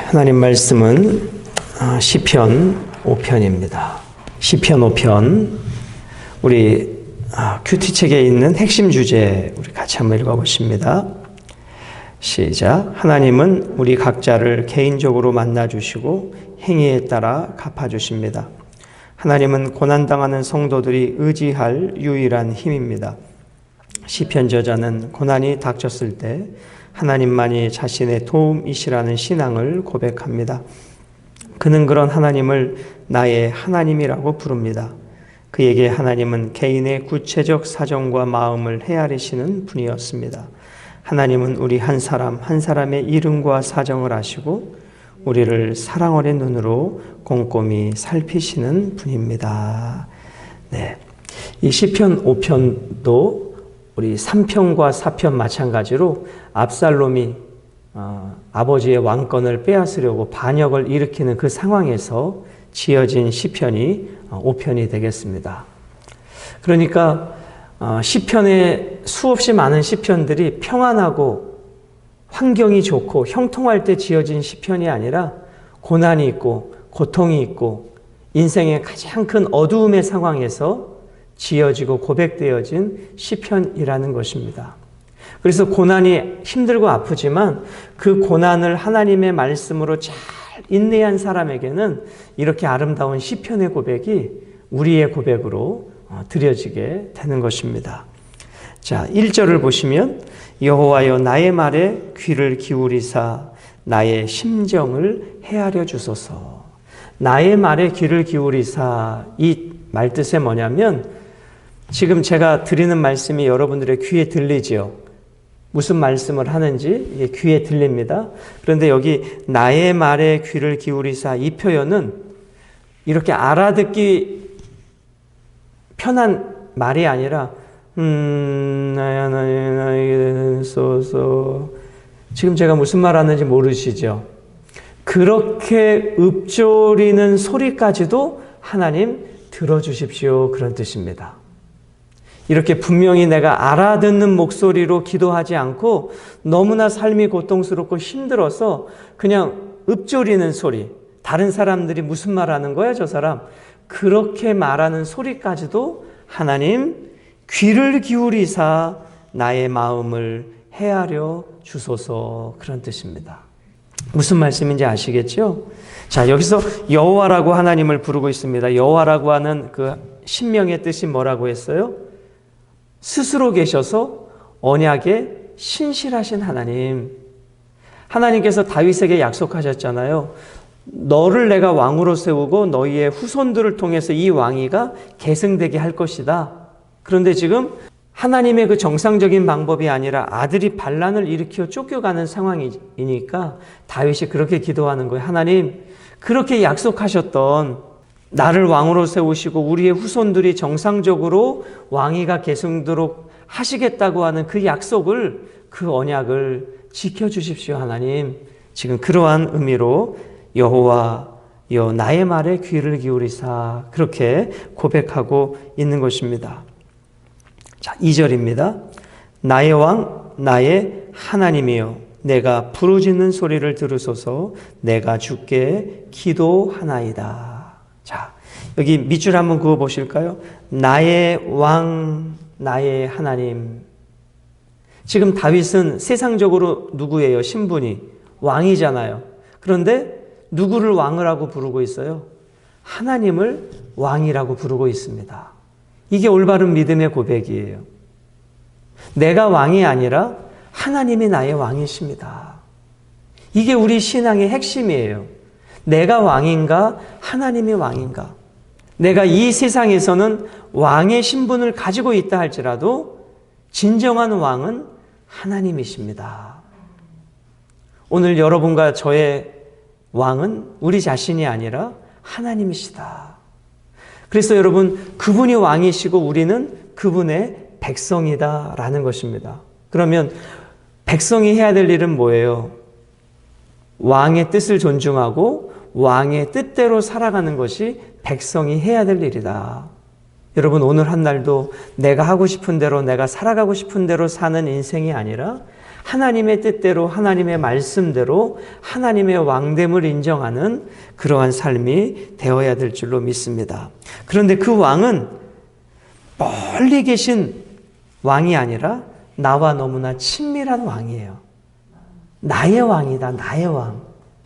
하나님 말씀은 시편 5편입니다. 시편 5편 우리 큐티책에 있는 핵심 주제 우리 같이 한번 읽어보십니다. 시작. 하나님은 우리 각자를 개인적으로 만나주시고 행위에 따라 갚아주십니다. 하나님은 고난당하는 성도들이 의지할 유일한 힘입니다. 시편 저자는 고난이 닥쳤을 때 하나님만이 자신의 도움이시라는 신앙을 고백합니다. 그는 그런 하나님을 나의 하나님이라고 부릅니다. 그에게 하나님은 개인의 구체적 사정과 마음을 헤아리시는 분이었습니다. 하나님은 우리 한 사람 한 사람의 이름과 사정을 아시고 우리를 사랑 어린 눈으로 꼼꼼히 살피시는 분입니다. 네, 이 시편 5편도 우리 3편과 4편 마찬가지로 압살롬이 아버지의 왕권을 빼앗으려고 반역을 일으키는 그 상황에서 지어진 시편이 5편이 되겠습니다. 그러니까 시편에 수없이 많은 시편들이 평안하고 환경이 좋고 형통할 때 지어진 시편이 아니라 고난이 있고 고통이 있고 인생의 가장 큰 어두움의 상황에서 지어지고 고백되어진 시편이라는 것입니다. 그래서 고난이 힘들고 아프지만 그 고난을 하나님의 말씀으로 잘 인내한 사람에게는 이렇게 아름다운 시편의 고백이 우리의 고백으로 드려지게 되는 것입니다. 자, 1절을 보시면 여호와여 나의 말에 귀를 기울이사 나의 심정을 헤아려 주소서. 나의 말에 귀를 기울이사, 이 말뜻이 뭐냐면 지금 제가 드리는 말씀이 여러분들의 귀에 들리지요. 무슨 말씀을 하는지 귀에 들립니다. 그런데 여기 나의 말에 귀를 기울이사, 이 표현은 이렇게 알아듣기 편한 말이 아니라 나에게 소서. 지금 제가 무슨 말 하는지 모르시죠? 그렇게 읊조리는 소리까지도 하나님 들어주십시오, 그런 뜻입니다. 이렇게 분명히 내가 알아듣는 목소리로 기도하지 않고 너무나 삶이 고통스럽고 힘들어서 그냥 읊조리는 소리, 다른 사람들이 무슨 말 하는 거야 저 사람, 그렇게 말하는 소리까지도 하나님 귀를 기울이사 나의 마음을 헤아려 주소서, 그런 뜻입니다. 무슨 말씀인지 아시겠죠? 자, 여기서 여호와라고 하나님을 부르고 있습니다. 여호와라고 하는 그 신명의 뜻이 뭐라고 했어요? 스스로 계셔서 언약에 신실하신 하나님. 하나님께서 다윗에게 약속하셨잖아요. 너를 내가 왕으로 세우고 너희의 후손들을 통해서 이 왕위가 계승되게 할 것이다. 그런데 지금 하나님의 그 정상적인 방법이 아니라 아들이 반란을 일으켜 쫓겨가는 상황이니까 다윗이 그렇게 기도하는 거예요. 하나님, 그렇게 약속하셨던 나를 왕으로 세우시고 우리의 후손들이 정상적으로 왕위가 계승되도록 하시겠다고 하는 그 약속을, 그 언약을 지켜주십시오 하나님. 지금 그러한 의미로 여호와여 나의 말에 귀를 기울이사, 그렇게 고백하고 있는 것입니다. 자, 2절입니다. 나의 왕 나의 하나님이여 내가 부르짖는 소리를 들으소서. 내가 주께 기도하나이다. 자, 여기 밑줄 한번 그어 보실까요? 나의 왕 나의 하나님. 지금 다윗은 세상적으로 누구예요? 신분이 왕이잖아요. 그런데 누구를 왕이라고 부르고 있어요? 하나님을 왕이라고 부르고 있습니다. 이게 올바른 믿음의 고백이에요. 내가 왕이 아니라 하나님이 나의 왕이십니다. 이게 우리 신앙의 핵심이에요. 내가 왕인가? 하나님이 왕인가? 내가 이 세상에서는 왕의 신분을 가지고 있다 할지라도 진정한 왕은 하나님이십니다. 오늘 여러분과 저의 왕은 우리 자신이 아니라 하나님이시다. 그래서 여러분, 그분이 왕이시고 우리는 그분의 백성이다라는 것입니다. 그러면 백성이 해야 될 일은 뭐예요? 왕의 뜻을 존중하고 왕의 뜻대로 살아가는 것이 백성이 해야 될 일이다. 여러분, 오늘 한 날도 내가 하고 싶은 대로, 내가 살아가고 싶은 대로 사는 인생이 아니라 하나님의 뜻대로 하나님의 말씀대로 하나님의 왕됨을 인정하는 그러한 삶이 되어야 될 줄로 믿습니다. 그런데 그 왕은 멀리 계신 왕이 아니라 나와 너무나 친밀한 왕이에요. 나의 왕이다, 나의 왕.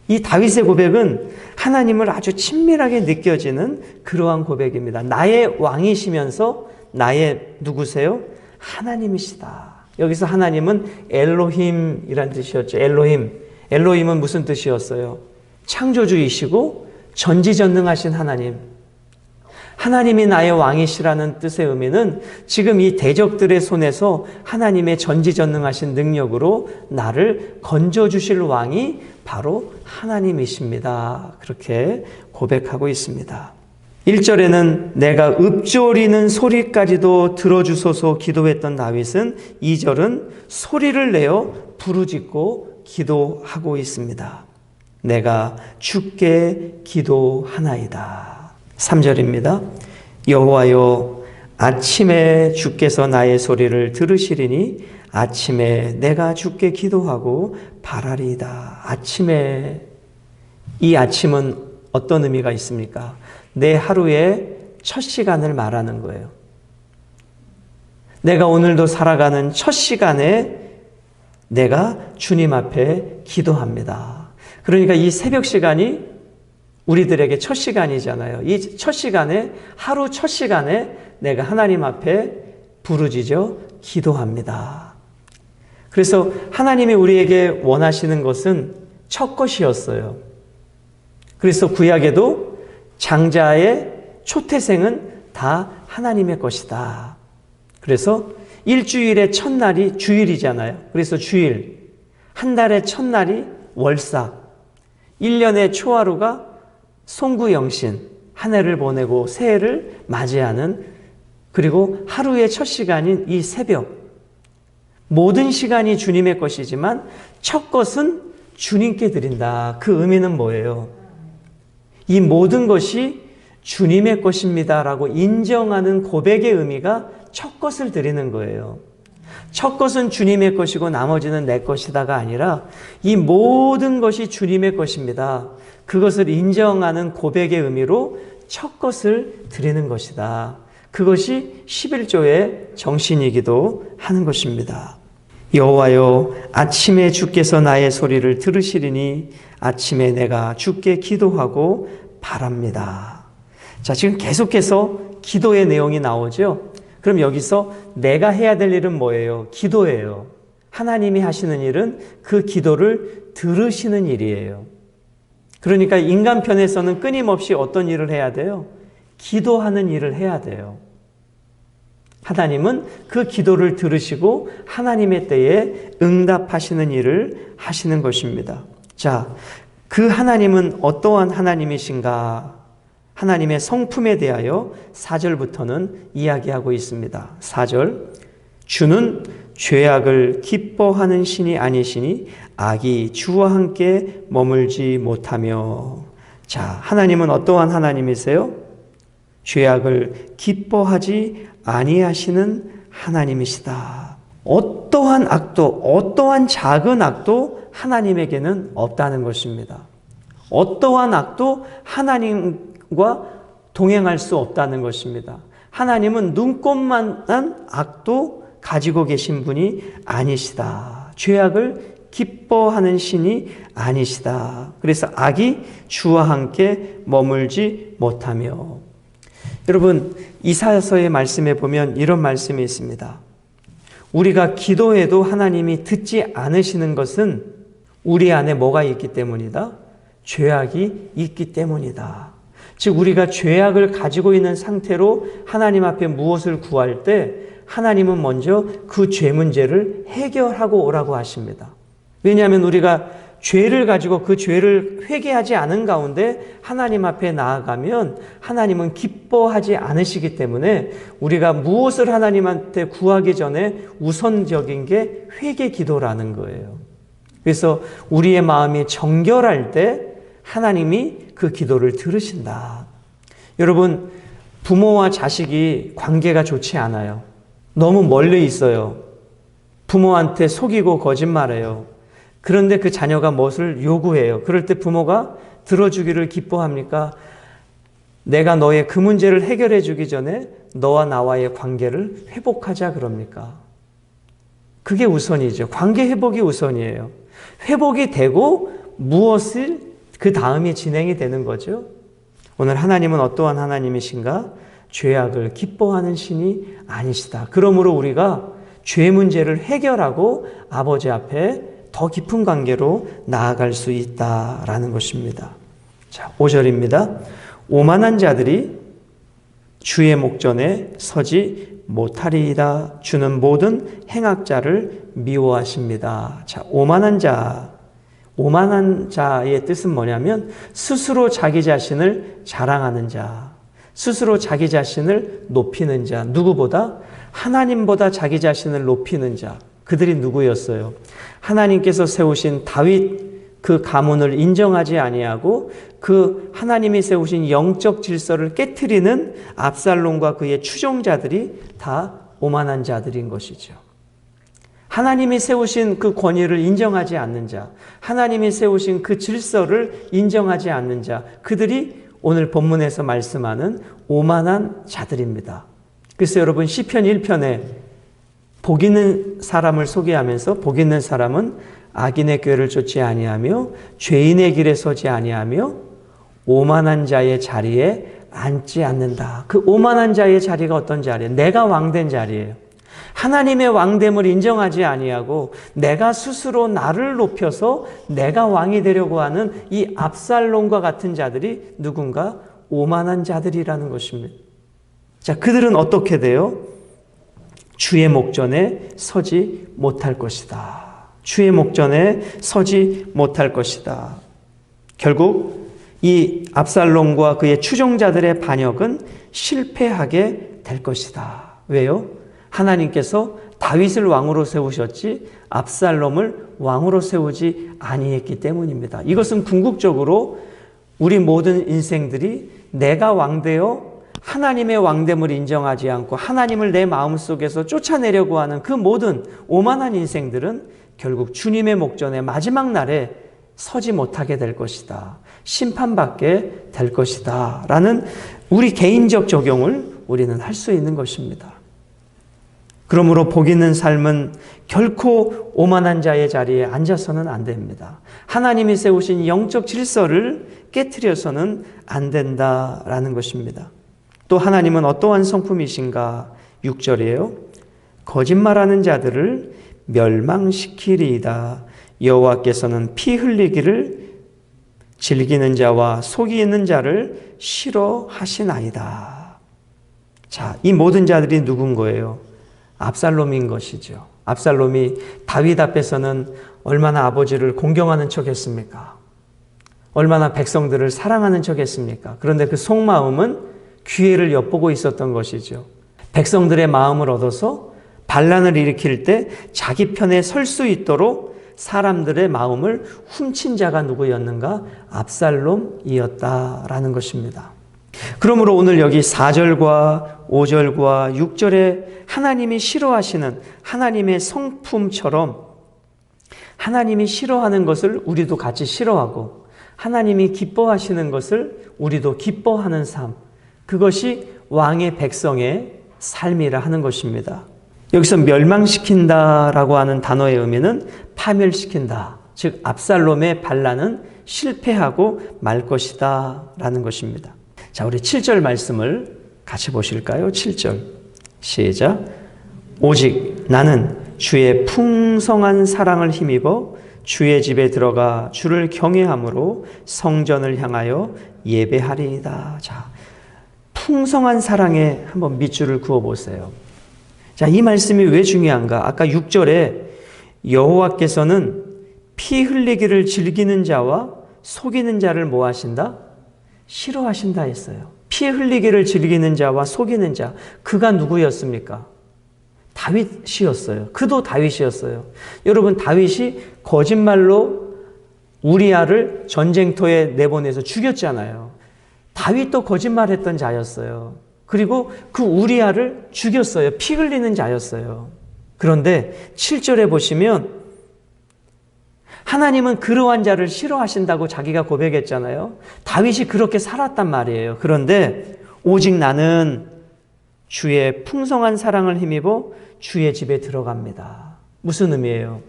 이 다윗의 고백은 하나님을 아주 친밀하게 느껴지는 그러한 고백입니다. 나의 왕이시면서 나의 누구세요? 하나님이시다. 여기서 하나님은 엘로힘이란 뜻이었죠. 엘로힘은 무슨 뜻이었어요? 창조주이시고 전지전능하신 하나님. 하나님이 나의 왕이시라는 뜻의 의미는 지금 이 대적들의 손에서 하나님의 전지전능하신 능력으로 나를 건져주실 왕이 바로 하나님이십니다. 그렇게 고백하고 있습니다. 1절에는 내가 읊조리는 소리까지도 들어주소서 기도했던 다윗은 2절은 소리를 내어 부르짖고 기도하고 있습니다. 내가 주께 기도하나이다. 3절입니다. 여호와여 아침에 주께서 나의 소리를 들으시리니 아침에 내가 주께 기도하고 바라리이다. 아침에, 이 아침은 어떤 의미가 있습니까? 내 하루의 첫 시간을 말하는 거예요. 내가 오늘도 살아가는 첫 시간에 내가 주님 앞에 기도합니다. 그러니까 이 새벽 시간이 우리들에게 첫 시간이잖아요. 이 첫 시간에, 하루 첫 시간에 내가 하나님 앞에 부르짖어 기도합니다. 그래서 하나님이 우리에게 원하시는 것은 첫 것이었어요. 그래서 구약에도 장자의 초태생은 다 하나님의 것이다. 그래서 일주일의 첫날이 주일이잖아요. 그래서 주일, 한 달의 첫날이 월삭, 1년의 초하루가 송구영신, 한 해를 보내고 새해를 맞이하는, 그리고 하루의 첫 시간인 이 새벽, 모든 시간이 주님의 것이지만 첫 것은 주님께 드린다. 그 의미는 뭐예요? 이 모든 것이 주님의 것입니다라고 인정하는 고백의 의미가 첫 것을 드리는 거예요. 첫 것은 주님의 것이고 나머지는 내 것이다가 아니라 이 모든 것이 주님의 것입니다. 그것을 인정하는 고백의 의미로 첫 것을 드리는 것이다. 그것이 11조의 정신이기도 하는 것입니다. 여호와여 아침에 주께서 나의 소리를 들으시리니 아침에 내가 주께 기도하고 바랍니다. 자, 지금 계속해서 기도의 내용이 나오죠. 그럼 여기서 내가 해야 될 일은 뭐예요? 기도예요. 하나님이 하시는 일은 그 기도를 들으시는 일이에요. 그러니까 인간 편에서는 끊임없이 어떤 일을 해야 돼요? 기도하는 일을 해야 돼요. 하나님은 그 기도를 들으시고 하나님의 때에 응답하시는 일을 하시는 것입니다. 자, 그 하나님은 어떠한 하나님이신가? 하나님의 성품에 대하여 4절부터는 이야기하고 있습니다. 4절, 주는 죄악을 기뻐하는 신이 아니시니 악이 주와 함께 머물지 못하며. 자, 하나님은 어떠한 하나님이세요? 죄악을 기뻐하지 아니하시는 하나님이시다. 어떠한 악도, 어떠한 작은 악도 하나님에게는 없다는 것입니다. 어떠한 악도 하나님과 동행할 수 없다는 것입니다. 하나님은 눈꼽만한 악도 가지고 계신 분이 아니시다. 죄악을 기뻐하는 신이 아니시다. 그래서 악이 주와 함께 머물지 못하며. 여러분, 이사야서의 말씀에 보면 이런 말씀이 있습니다. 우리가 기도해도 하나님이 듣지 않으시는 것은 우리 안에 뭐가 있기 때문이다? 죄악이 있기 때문이다. 즉 우리가 죄악을 가지고 있는 상태로 하나님 앞에 무엇을 구할 때 하나님은 먼저 그 죄 문제를 해결하고 오라고 하십니다. 왜냐하면 우리가 죄를 가지고 그 죄를 회개하지 않은 가운데 하나님 앞에 나아가면 하나님은 기뻐하지 않으시기 때문에 우리가 무엇을 하나님한테 구하기 전에 우선적인 게 회개 기도라는 거예요. 그래서 우리의 마음이 정결할 때 하나님이 그 기도를 들으신다. 여러분, 부모와 자식이 관계가 좋지 않아요. 너무 멀리 있어요. 부모한테 속이고 거짓말해요. 그런데 그 자녀가 무엇을 요구해요. 그럴 때 부모가 들어주기를 기뻐합니까? 내가 너의 그 문제를 해결해 주기 전에 너와 나와의 관계를 회복하자 그럽니까? 그게 우선이죠. 관계 회복이 우선이에요. 회복이 되고 무엇을 그 다음이 진행이 되는 거죠. 오늘 하나님은 어떠한 하나님이신가? 죄악을 기뻐하는 신이 아니시다. 그러므로 우리가 죄 문제를 해결하고 아버지 앞에 더 깊은 관계로 나아갈 수 있다라는 것입니다. 자, 5절입니다. 오만한 자들이 주의 목전에 서지 못하리이다. 주는 모든 행악자를 미워하십니다. 자, 오만한 자의 뜻은 뭐냐면 스스로 자기 자신을 자랑하는 자, 스스로 자기 자신을 높이는 자, 누구보다? 하나님보다 자기 자신을 높이는 자. 그들이 누구였어요? 하나님께서 세우신 다윗 그 가문을 인정하지 아니하고 그 하나님이 세우신 영적 질서를 깨트리는 압살롬과 그의 추종자들이 다 오만한 자들인 것이죠. 하나님이 세우신 그 권위를 인정하지 않는 자, 하나님이 세우신 그 질서를 인정하지 않는 자, 그들이 오늘 본문에서 말씀하는 오만한 자들입니다. 그래서 여러분 시편 1편에 복 있는 사람을 소개하면서 복 있는 사람은 악인의 꾀를 쫓지 아니하며 죄인의 길에 서지 아니하며 오만한 자의 자리에 앉지 않는다. 그 오만한 자의 자리가 어떤 자리예요? 내가 왕된 자리예요. 하나님의 왕됨을 인정하지 아니하고 내가 스스로 나를 높여서 내가 왕이 되려고 하는 이 압살롬과 같은 자들이 누군가 오만한 자들이라는 것입니다. 자, 그들은 어떻게 돼요? 주의 목전에 서지 못할 것이다. 주의 목전에 서지 못할 것이다. 결국 이 압살롬과 그의 추종자들의 반역은 실패하게 될 것이다. 왜요? 하나님께서 다윗을 왕으로 세우셨지 압살롬을 왕으로 세우지 아니했기 때문입니다. 이것은 궁극적으로 우리 모든 인생들이 내가 왕되어 하나님의 왕됨을 인정하지 않고 하나님을 내 마음속에서 쫓아내려고 하는 그 모든 오만한 인생들은 결국 주님의 목전에 마지막 날에 서지 못하게 될 것이다. 심판받게 될 것이다. 라는 우리 개인적 적용을 우리는 할 수 있는 것입니다. 그러므로 복 있는 삶은 결코 오만한 자의 자리에 앉아서는 안 됩니다. 하나님이 세우신 영적 질서를 깨트려서는 안 된다라는 것입니다. 또 하나님은 어떠한 성품이신가? 6절이에요. 거짓말하는 자들을 멸망시키리이다. 여호와께서는 피 흘리기를 즐기는 자와 속이는 자를 싫어하시나이다. 자, 이 모든 자들이 누군 거예요? 압살롬인 것이죠. 압살롬이 다윗 앞에서는 얼마나 아버지를 공경하는 척했습니까? 얼마나 백성들을 사랑하는 척했습니까? 그런데 그 속마음은 기회를 엿보고 있었던 것이죠. 백성들의 마음을 얻어서 반란을 일으킬 때 자기 편에 설 수 있도록 사람들의 마음을 훔친 자가 누구였는가? 압살롬이었다라는 것입니다. 그러므로 오늘 여기 4절과 5절과 6절에 하나님이 싫어하시는 하나님의 성품처럼 하나님이 싫어하는 것을 우리도 같이 싫어하고 하나님이 기뻐하시는 것을 우리도 기뻐하는 삶, 그것이 왕의 백성의 삶이라 하는 것입니다. 여기서 멸망시킨다라고 하는 단어의 의미는 파멸시킨다. 즉 압살롬의 반란은 실패하고 말 것이다 라는 것입니다. 자, 우리 7절 말씀을 같이 보실까요? 7절 시작. 오직 나는 주의 풍성한 사랑을 힘입어 주의 집에 들어가 주를 경외함으로 성전을 향하여 예배하리이다. 자, 풍성한 사랑에 한번 밑줄을 그어보세요. 자, 이 말씀이 왜 중요한가? 아까 6절에 여호와께서는 피 흘리기를 즐기는 자와 속이는 자를 뭐 하신다? 싫어하신다 했어요. 피 흘리기를 즐기는 자와 속이는 자, 그가 누구였습니까? 다윗이었어요. 그도 다윗이었어요. 여러분, 다윗이 거짓말로 우리아를 전쟁터에 내보내서 죽였잖아요. 다윗도 거짓말했던 자였어요. 그리고 그 우리아를 죽였어요. 피 흘리는 자였어요. 그런데 7절에 보시면 하나님은 그러한 자를 싫어하신다고 자기가 고백했잖아요. 다윗이 그렇게 살았단 말이에요. 그런데 오직 나는 주의 풍성한 사랑을 힘입어 주의 집에 들어갑니다. 무슨 의미예요?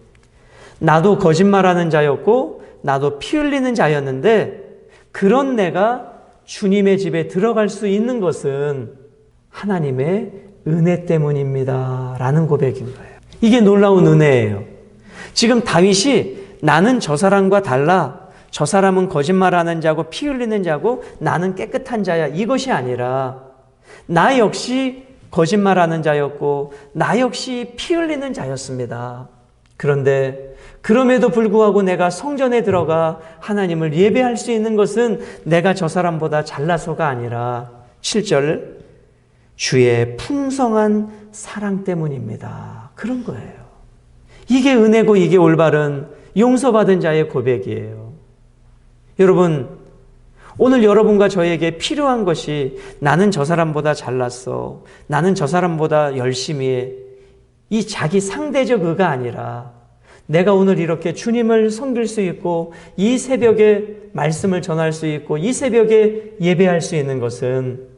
나도 거짓말하는 자였고 나도 피 흘리는 자였는데 그런 내가 주님의 집에 들어갈 수 있는 것은 하나님의 은혜 때문입니다. 라는 고백인 거예요. 이게 놀라운 은혜예요. 지금 다윗이 나는 저 사람과 달라. 저 사람은 거짓말하는 자고 피 흘리는 자고 나는 깨끗한 자야. 이것이 아니라 나 역시 거짓말하는 자였고 나 역시 피 흘리는 자였습니다. 그런데 그럼에도 불구하고 내가 성전에 들어가 하나님을 예배할 수 있는 것은 내가 저 사람보다 잘나서가 아니라 7절 주의 풍성한 사랑 때문입니다. 그런 거예요. 이게 은혜고 이게 올바른 용서받은 자의 고백이에요. 여러분, 오늘 여러분과 저에게 필요한 것이 나는 저 사람보다 잘났어. 나는 저 사람보다 열심히 해. 이 자기 상대적 의가 아니라 내가 오늘 이렇게 주님을 섬길 수 있고 이 새벽에 말씀을 전할 수 있고 이 새벽에 예배할 수 있는 것은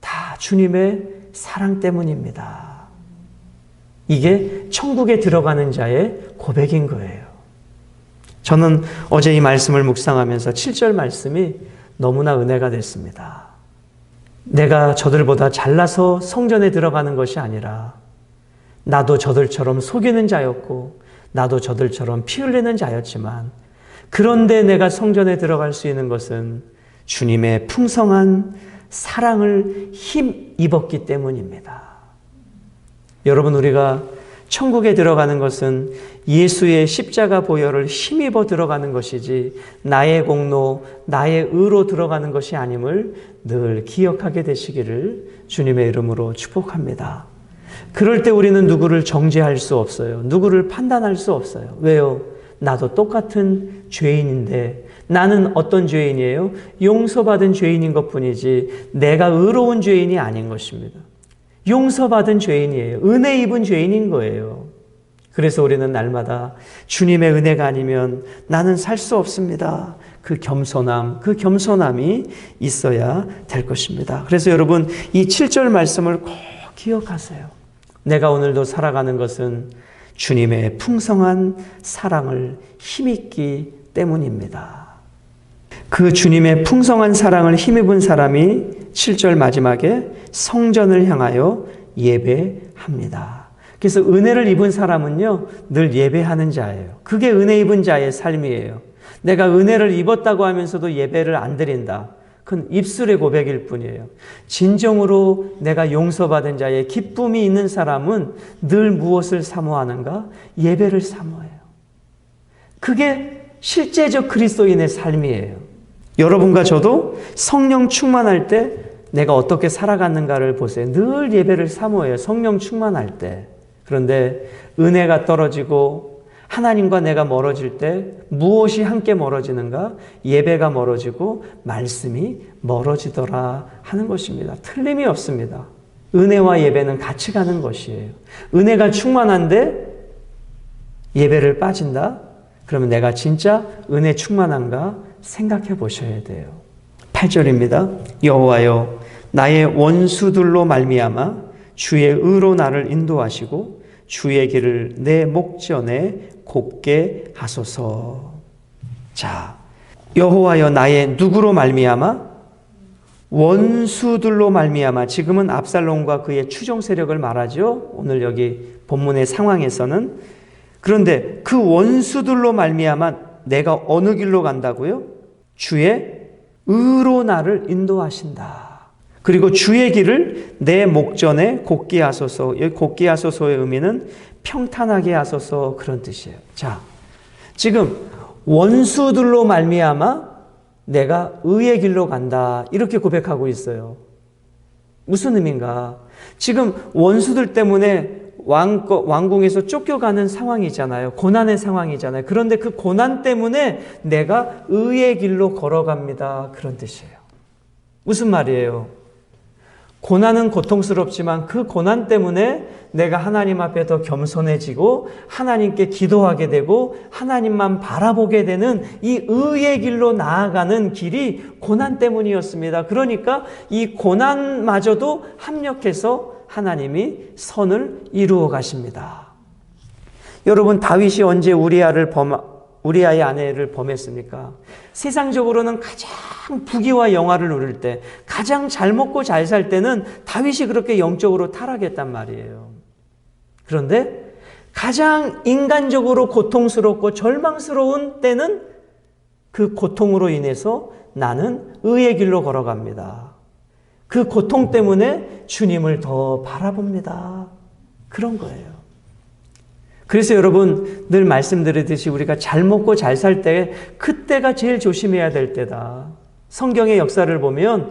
다 주님의 사랑 때문입니다. 이게 천국에 들어가는 자의 고백인 거예요. 저는 어제 이 말씀을 묵상하면서 7절 말씀이 너무나 은혜가 됐습니다. 내가 저들보다 잘나서 성전에 들어가는 것이 아니라 나도 저들처럼 속이는 자였고 나도 저들처럼 피 흘리는 자였지만 그런데 내가 성전에 들어갈 수 있는 것은 주님의 풍성한 사랑을 힘입었기 때문입니다. 여러분, 우리가 천국에 들어가는 것은 예수의 십자가 보혈을 힘입어 들어가는 것이지 나의 공로, 나의 의로 들어가는 것이 아님을 늘 기억하게 되시기를 주님의 이름으로 축복합니다. 그럴 때 우리는 누구를 정죄할 수 없어요. 누구를 판단할 수 없어요. 왜요? 나도 똑같은 죄인인데 나는 어떤 죄인이에요? 용서받은 죄인인 것뿐이지 내가 의로운 죄인이 아닌 것입니다. 용서받은 죄인이에요. 은혜 입은 죄인인 거예요. 그래서 우리는 날마다 주님의 은혜가 아니면 나는 살 수 없습니다. 그 겸손함이 있어야 될 것입니다. 그래서 여러분, 이 7절 말씀을 꼭 기억하세요. 내가 오늘도 살아가는 것은 주님의 풍성한 사랑을 힘입기 때문입니다. 그 주님의 풍성한 사랑을 힘입은 사람이 7절 마지막에 성전을 향하여 예배합니다. 그래서 은혜를 입은 사람은요, 늘 예배하는 자예요. 그게 은혜 입은 자의 삶이에요. 내가 은혜를 입었다고 하면서도 예배를 안 드린다. 그건 입술의 고백일 뿐이에요. 진정으로 내가 용서받은 자의 기쁨이 있는 사람은 늘 무엇을 사모하는가? 예배를 사모해요. 그게 실제적 그리스도인의 삶이에요. 여러분과 저도 성령 충만할 때 내가 어떻게 살아갔는가를 보세요. 늘 예배를 사모해요. 성령 충만할 때. 그런데 은혜가 떨어지고 하나님과 내가 멀어질 때 무엇이 함께 멀어지는가? 예배가 멀어지고 말씀이 멀어지더라 하는 것입니다. 틀림이 없습니다. 은혜와 예배는 같이 가는 것이에요. 은혜가 충만한데 예배를 빠진다? 그러면 내가 진짜 은혜 충만한가 생각해 보셔야 돼요. 8절입니다. 여호와여, 나의 원수들로 말미암아 주의 의로 나를 인도하시고 주의 길을 내 목전에 곱게 하소서. 자, 여호와여, 나의 누구로 말미암아? 원수들로 말미암아. 지금은 압살롬과 그의 추종 세력을 말하죠. 오늘 여기 본문의 상황에서는. 그런데 그 원수들로 말미암아 내가 어느 길로 간다고요? 주의 의로 나를 인도하신다. 그리고 주의 길을 내 목전에 곱게 하소서. 여기 곱게 하소서의 의미는 평탄하게 하소서, 그런 뜻이에요. 자, 지금 원수들로 말미암아 내가 의의 길로 간다, 이렇게 고백하고 있어요. 무슨 의미인가? 지금 원수들 때문에 왕궁에서 쫓겨가는 상황이잖아요. 고난의 상황이잖아요. 그런데 그 고난 때문에 내가 의의 길로 걸어갑니다, 그런 뜻이에요. 무슨 말이에요? 고난은 고통스럽지만 그 고난 때문에 내가 하나님 앞에 더 겸손해지고 하나님께 기도하게 되고 하나님만 바라보게 되는 이 의의 길로 나아가는 길이 고난 때문이었습니다. 그러니까 이 고난마저도 합력해서 하나님이 선을 이루어 가십니다. 여러분, 다윗이 언제 우리아의 아내를 범했습니까? 세상적으로는 가장 부귀와 영화를 누릴 때, 가장 잘 먹고 잘 살 때는 다윗이 그렇게 영적으로 타락했단 말이에요. 그런데 가장 인간적으로 고통스럽고 절망스러운 때는 그 고통으로 인해서 나는 의의 길로 걸어갑니다. 그 고통 때문에 주님을 더 바라봅니다. 그런 거예요. 그래서 여러분, 늘 말씀드리듯이 우리가 잘 먹고 잘 살 때 그때가 제일 조심해야 될 때다. 성경의 역사를 보면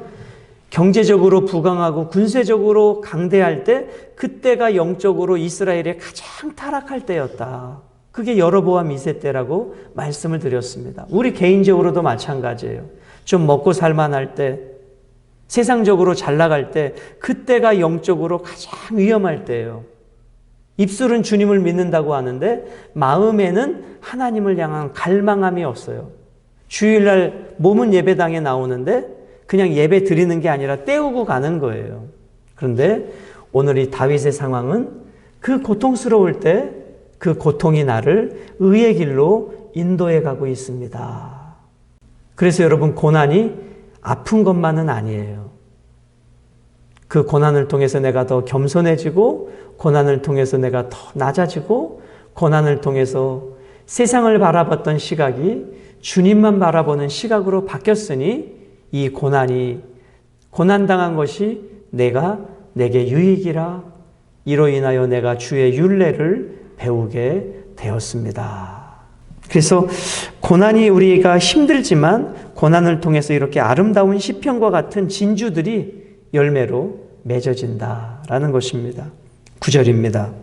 경제적으로 부강하고 군사적으로 강대할 때 그때가 영적으로 이스라엘의 가장 타락할 때였다. 그게 여로보암 2세 때라고 말씀을 드렸습니다. 우리 개인적으로도 마찬가지예요. 좀 먹고 살만할 때, 세상적으로 잘 나갈 때 그때가 영적으로 가장 위험할 때예요. 입술은 주님을 믿는다고 하는데 마음에는 하나님을 향한 갈망함이 없어요. 주일날 몸은 예배당에 나오는데 그냥 예배 드리는 게 아니라 때우고 가는 거예요. 그런데 오늘 이 다윗의 상황은 그 고통스러울 때 그 고통이 나를 의의 길로 인도해 가고 있습니다. 그래서 여러분, 고난이 아픈 것만은 아니에요. 그 고난을 통해서 내가 더 겸손해지고, 고난을 통해서 내가 더 낮아지고, 고난을 통해서 세상을 바라봤던 시각이 주님만 바라보는 시각으로 바뀌었으니 이 고난당한 것이 내게 유익이라, 이로 인하여 내가 주의 율례를 배우게 되었습니다. 그래서 고난이 우리가 힘들지만 고난을 통해서 이렇게 아름다운 시편과 같은 진주들이 열매로 맺어진다라는 것입니다. 9절입니다.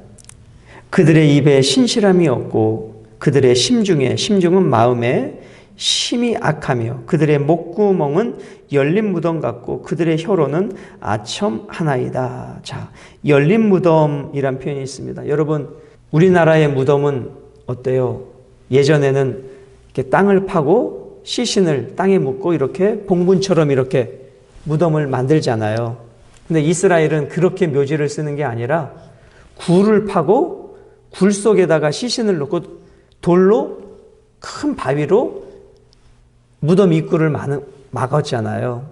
그들의 입에 신실함이 없고 그들의 심중은 마음에 심히 악하며 그들의 목구멍은 열린 무덤 같고 그들의 혀로는 아첨 하나이다. 자, 열린 무덤이란 표현이 있습니다. 여러분, 우리나라의 무덤은 어때요? 예전에는 이렇게 땅을 파고 시신을 땅에 묻고 이렇게 봉분처럼 이렇게 무덤을 만들잖아요. 근데 이스라엘은 그렇게 묘지를 쓰는 게 아니라 굴을 파고 굴 속에다가 시신을 넣고 돌로 큰 바위로 무덤 입구를 막았잖아요.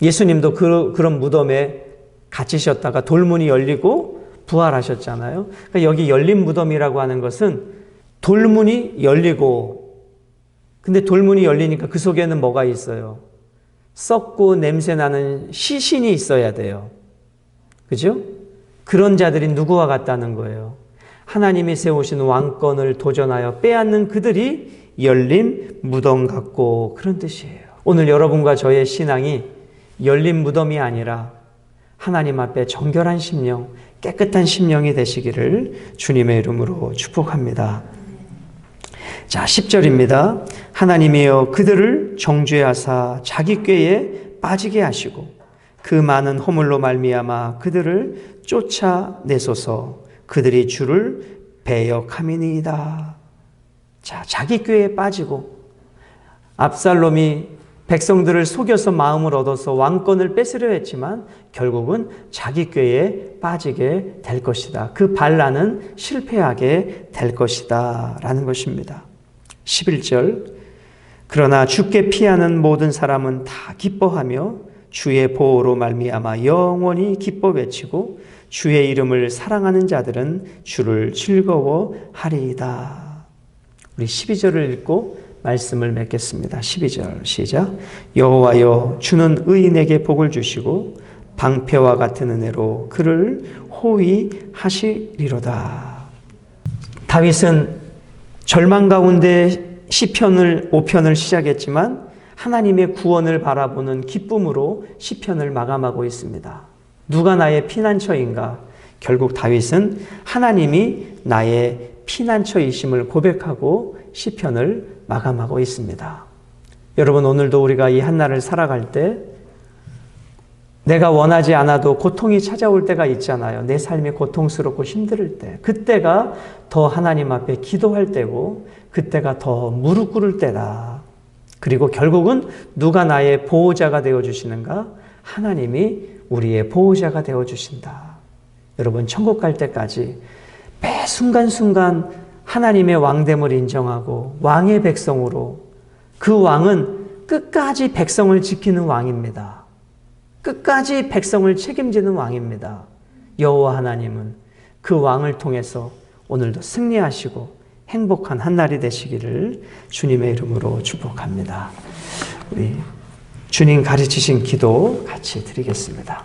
예수님도 그런 무덤에 갇히셨다가 돌문이 열리고 부활하셨잖아요. 그러니까 여기 열린 무덤이라고 하는 것은 돌문이 열리고, 근데 돌문이 열리니까 그 속에는 뭐가 있어요? 썩고 냄새나는 시신이 있어야 돼요. 그죠? 그런 자들이 누구와 같다는 거예요? 하나님이 세우신 왕권을 도전하여 빼앗는 그들이 열린 무덤 같고, 그런 뜻이에요. 오늘 여러분과 저의 신앙이 열린 무덤이 아니라 하나님 앞에 정결한 심령, 깨끗한 심령이 되시기를 주님의 이름으로 축복합니다. 자, 10절입니다. 하나님이여 그들을 정죄하사 자기 꾀에 빠지게 하시고 그 많은 허물로 말미암아 그들을 쫓아내소서. 그들이 주를 배역함이니이다. 자, 자기 꾀에 빠지고, 압살롬이 백성들을 속여서 마음을 얻어서 왕권을 뺏으려 했지만 결국은 자기 꾀에 빠지게 될 것이다. 그 반란은 실패하게 될 것이다 라는 것입니다. 11절, 그러나 주께 피하는 모든 사람은 다 기뻐하며 주의 보호로 말미암아 영원히 기뻐 외치고 주의 이름을 사랑하는 자들은 주를 즐거워하리이다. 우리 12절을 읽고 말씀을 맺겠습니다. 12절 시작. 여호와여 주는 의인에게 복을 주시고 방패와 같은 은혜로 그를 호위하시리로다. 다윗은 절망 가운데 시편을 5편을 시작했지만 하나님의 구원을 바라보는 기쁨으로 시편을 마감하고 있습니다. 누가 나의 피난처인가? 결국 다윗은 하나님이 나의 피난처이심을 고백하고 시편을 마감하고 있습니다. 여러분, 오늘도 우리가 이 한날을 살아갈 때 내가 원하지 않아도 고통이 찾아올 때가 있잖아요. 내 삶이 고통스럽고 힘들 때. 그때가 더 하나님 앞에 기도할 때고 그때가 더 무릎 꿇을 때다. 그리고 결국은 누가 나의 보호자가 되어주시는가? 하나님이 우리의 보호자가 되어주신다. 여러분 천국 갈 때까지 매 순간순간 하나님의 왕됨을 인정하고 왕의 백성으로 그 왕은 끝까지 백성을 지키는 왕입니다. 끝까지 백성을 책임지는 왕입니다. 여호와 하나님은 그 왕을 통해서 오늘도 승리하시고 행복한 한날이 되시기를 주님의 이름으로 축복합니다. 우리 주님 가르치신 기도 같이 드리겠습니다.